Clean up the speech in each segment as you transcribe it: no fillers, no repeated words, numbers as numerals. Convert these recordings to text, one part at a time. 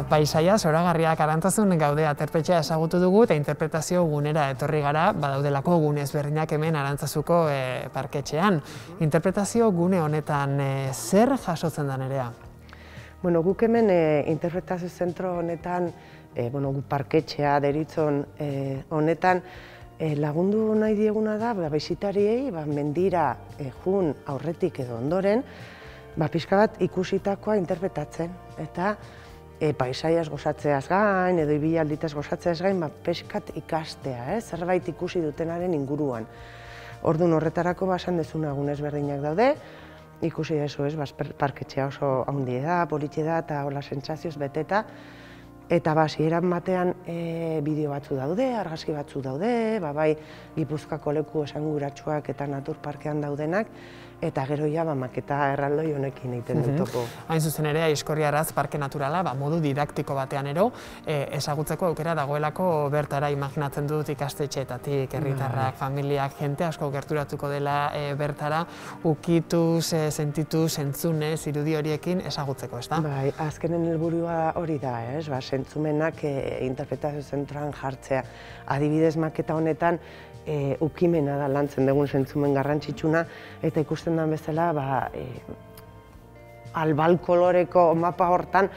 paisaia zoragarriak Arantzazun gaude aterpetxea ezagutu dugu eta interpretazio gunera etorri gara, badaudelako gune ezberdinak hemen Arantzazuko parketxean. Interpretazio gune honetan zer jasotzen da Nerea? Bueno, guk hemen interpretazio zentro honetan, guk parketxea deritzon honetan, lagundu nahi dieguna da, bisitariei mendira jun aurretik edo ondoren, pixka bat ikusitakoa interpretatzen. Eta paisaiaz gozatzeaz gain, edo ibialditaz gozatzeaz gain, peskat ikastea, zerbait ikusi dutenaren inguruan. Orduan horretarako esan dezuna gune ezberdinak daude, ikusi dezu parketxea oso handia da, politxe da, eta hola sentsazioz beteta. Eta hasieran batean bideo batzu daude, argazki batzu daude, bai Gipuzkoako leku esanguratsuak eta naturparkean daudenak, eta gero ja maketa erraldoi honekin egiten dut topo. Hain zuzen ere, Aizkorriaraz parke naturala modu didaktiko batean ero, ezagutzeko aukera dagoelako bertara imaginatzen dut ikastetxeetatik, herritarrak, familiak, jente asko gerturatuko dela bertara, ukituz, sentituz, entzunez, irudi horiekin ezagutzeko, ez da? Bai, azkenen helburua hori da, zentzumenak interpretazio zentroan jartzea. Adibidez, maketa honetan ukimena da lantzen dugun zentzumen garrantzitsuna, eta ikusten den bezala albal koloreko mapa hortan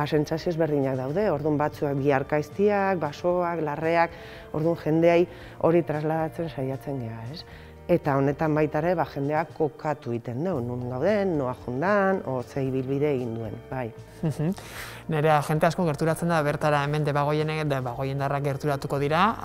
sentsazio ezberdinak daude. Orduan batzuak biharkaiztiak, basoak, larreak, orduan jendeai hori trasladatzen saiatzen gea, ez? Eta honetan baita ere jendeak kokatu egiten du, nun gauden, noa jundan, ze ibilbide egin duen, bai. Nerea, jente asko gerturatzen da bertara hemen Debagoiendarrak gerturatuko dira.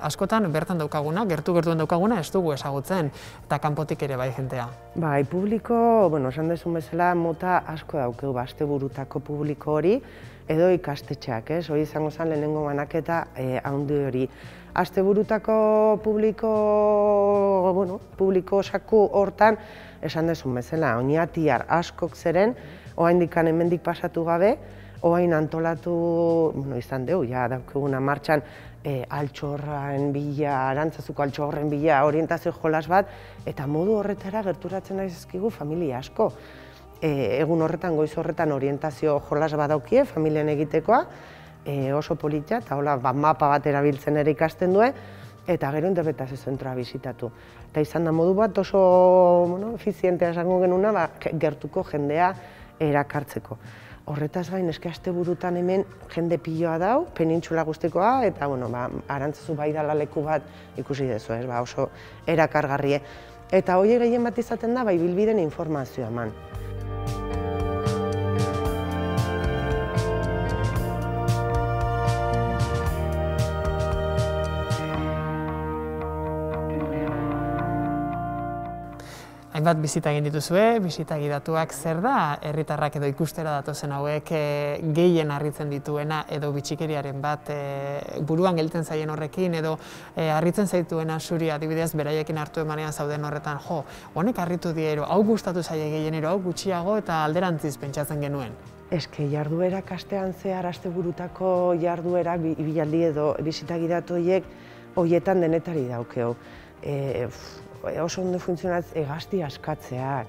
Askotan bertan daukaguna, gertuen daukaguna ez dugu ezagutzen, eta kanpotik ere bai jentea. Bai, publiko, esan dezun bezala, mota asko daukeu, asteburutako publiko hori, edo ikastetxeak, hori izango zen lehenengo banaketa handi hori. Asteburutako publiko saku hortan, esan dezun bezala, oinatiar askok zeren, oraindik hemendik pasatu gabe, orain antolatu izan dugu, daukaguna martxan altxorren bila, Arantzazuko altxorren bila orientazio jolas bat, eta modu horretara gerturatzen daizkigu familia asko. Egun horretan, goiz horretan orientazio jolas bat daukie, familian egitekoa, oso politxa, eta hola mapa bat erabiltzen ere ikasten duen, eta gero interpretazio zentroa bisitatu. Eta izan da modu bat oso efizientea esango genuna, gertuko jendea erakartzeko. Horretaz gain, eske asteburutan hemen jende piloa dau, penintxula guztikoa, eta Arantzazu bai dala leku bat ikusi dezu, oso erakargarrie. Eta hori gehien bat izaten da, bilbiden informazioa eman. Hainbat bizita egin dituzue, bizita gidatuak zer da, herritarrak edo ikustera datozen hauek gehien harritzen dituena edo bitxikeriaren bat buruan gelditzen zaien horrekin edo harritzen zaituena zuri adibidez beraiekin hartu emanean zauden horretan, honek harritu diero, hau gustatu zaie gehienero, hau gutxiago eta alderantziz pentsatzen genuen. Eske jarduerak astean zehar asteburutako jarduerak ibilaldi edo bizita gidatu horietan denetari daukeu. Oso ondo funtzionatz hegazti askatzeak,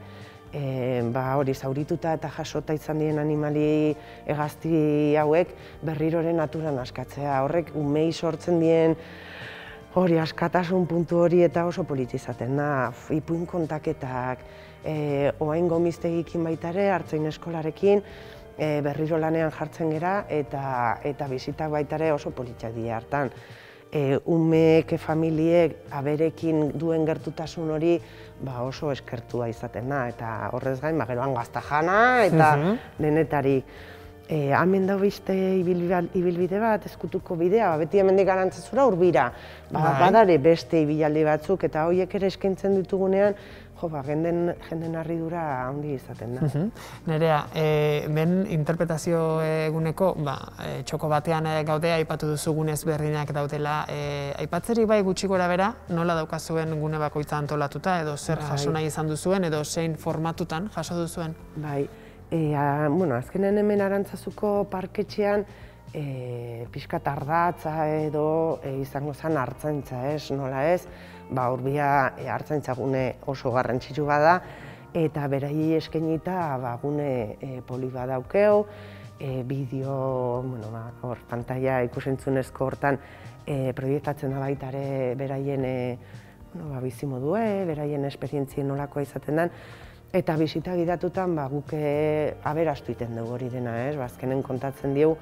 hori zaurituta eta jasota izan diren animali hegazti hauek berriroren naturan askatzea. Horrek umei sortzen dien hori askatasun puntu hori eta oso politizaten da. Ipuin kontaketak, oain gomiztegikin baita ere, Artzain eskolarekin, berriro lanean jartzen gera eta bizitak baita ere oso politiak dira hartan. Umeek, familiek, aberekin duen gertutasun hori oso eskertua izaten da, eta horrez gain, geroan gazta jana eta denetarik. Hemen dago beste ibilbide bat, ezkutuko bidea, beti hemendik Arantzazura hurbira. Badare beste ibilaldi batzuk, eta horiek ere eskaintzen ditugunean, jenden harridura handi izaten da. Nerea, ben interpretazio eguneko, txoko batean gaude, aipatu duzu gune ezberdinak daudela. Aipatzerik bai gutxi gora bera, nola daukazuen gune bakoitza antolatuta, edo zer jaso nahi izan duzuen, edo zein formatutan jaso duzuen? Bai, azkenen hemen Arantzazuko parketxean pixkat ardatza edo izango zen hartzaintza, nola ez, Urbia hartzaintzagune oso garrantzitsu bada, eta berai eskainita gune poli badaukeu, bideo, hor, pantalla ikusentzunezko hortan proiektatzen da baita ere beraien bizimodue, beraien esperientzien nolakoa izaten den, eta bisita gidatutan guk aberastu iten dugu hori dena, azkenen kontatzen digu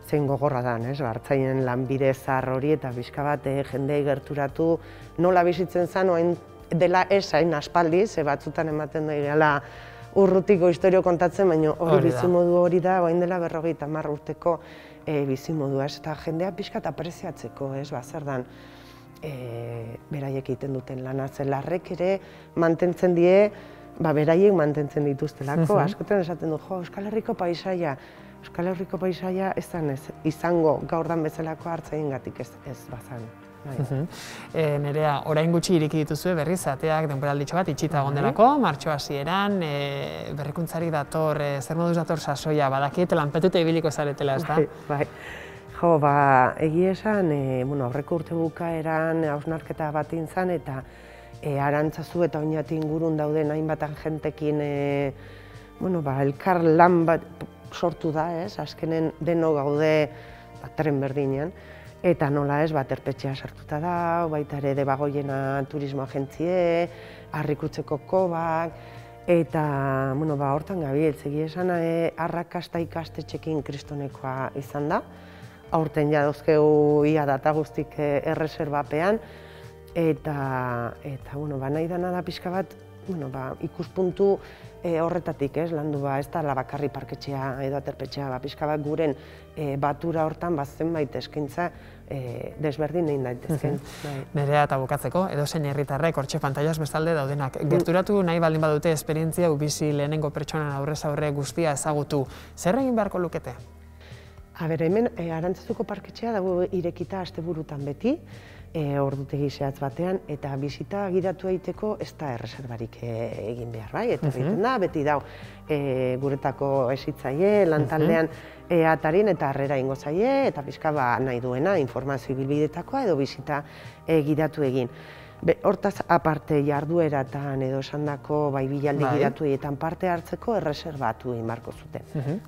zein gogorra da, hartzainen lanbide zahar hori eta pixka bat jendei gerturatu nola bizitzen zen, oain dela esain aspaldi, ze batzutan ematen da gala urrutiko historio kontatzen, baina hori bizimodu hori da, oain dela 50 urteko bizimodua, eta jendea pixka eta apreziatzeko, zer dan beraiek egiten duten lana, zelarrek ere mantentzen die, beraiek mantentzen dituztelako, askotan esaten du, Euskal Herriko paisaia, Euskal Herriko paisaia ez zen izango gaurdan bezalako hartzaiengatik ez bazan. Nerea, orain gutxi ireki dituzue berriz ateak denboralditxo bat itxita egon delako, martxo hasieran, berrikuntzari dator, zer moduz dator sasoia, badakit lanpetuta ibiliko zaretela, ez da? Bai. Egia esan, aurreko urte bukaeran hausnarketa bat intzan eta Arantzazu eta Oñati ingurun dauden hainbat jentekin elkar lan bat sortu da, azkenen deno gaude tren berdinean, eta nola Terpetxea sartuta da, baita ere Debagoiena turismo agentzie, Arrikutzeko Kobak, eta hortan gabiltz, egia esan arrakasta ikastetxekin kristonekoa izan da, aurten jadozkeu ia data guztik erreserbapean, eta nahi dana da pixka bat ikuspuntu horretatik, landu ez da bakarri parketxea edo aterpetxea, pixka bat guren batura hortan zenbait eskaintza desberdin egin daitezken. Nerea eta bukatzeko, edozein herritarrek hortxe pantailaz bestalde daudenak. Gerturatu nahi baldin badute esperientzia bizi lehenengo pertsonan aurrez aurre guztia ezagutu. Zer egin beharko lukete? Hemen Arantzazuko parketxea dago irekita asteburutan beti, ordutegi zehatz batean, eta bisita gidatu egiteko ez da erreserbarik egin behar, bai? Eta egiten da, beti dau guretako esitzaile, lantaldean atarin eta harrera ingo zaie, eta pixka nahi duena informazio bilbidetakoa edo bisita gidatu egin. Hortaz, aparte jardueratan edo esandako bilaldi gidatu egietan parte hartzeko erreserbatu egin barko zuten.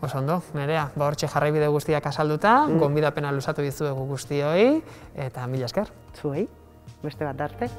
Oso ondo, Nerea, hortxe jarraibide guztiak azalduta, gonbidapena luzatu dizuegu guztioi, eta mila esker. Zuei, beste bat arte.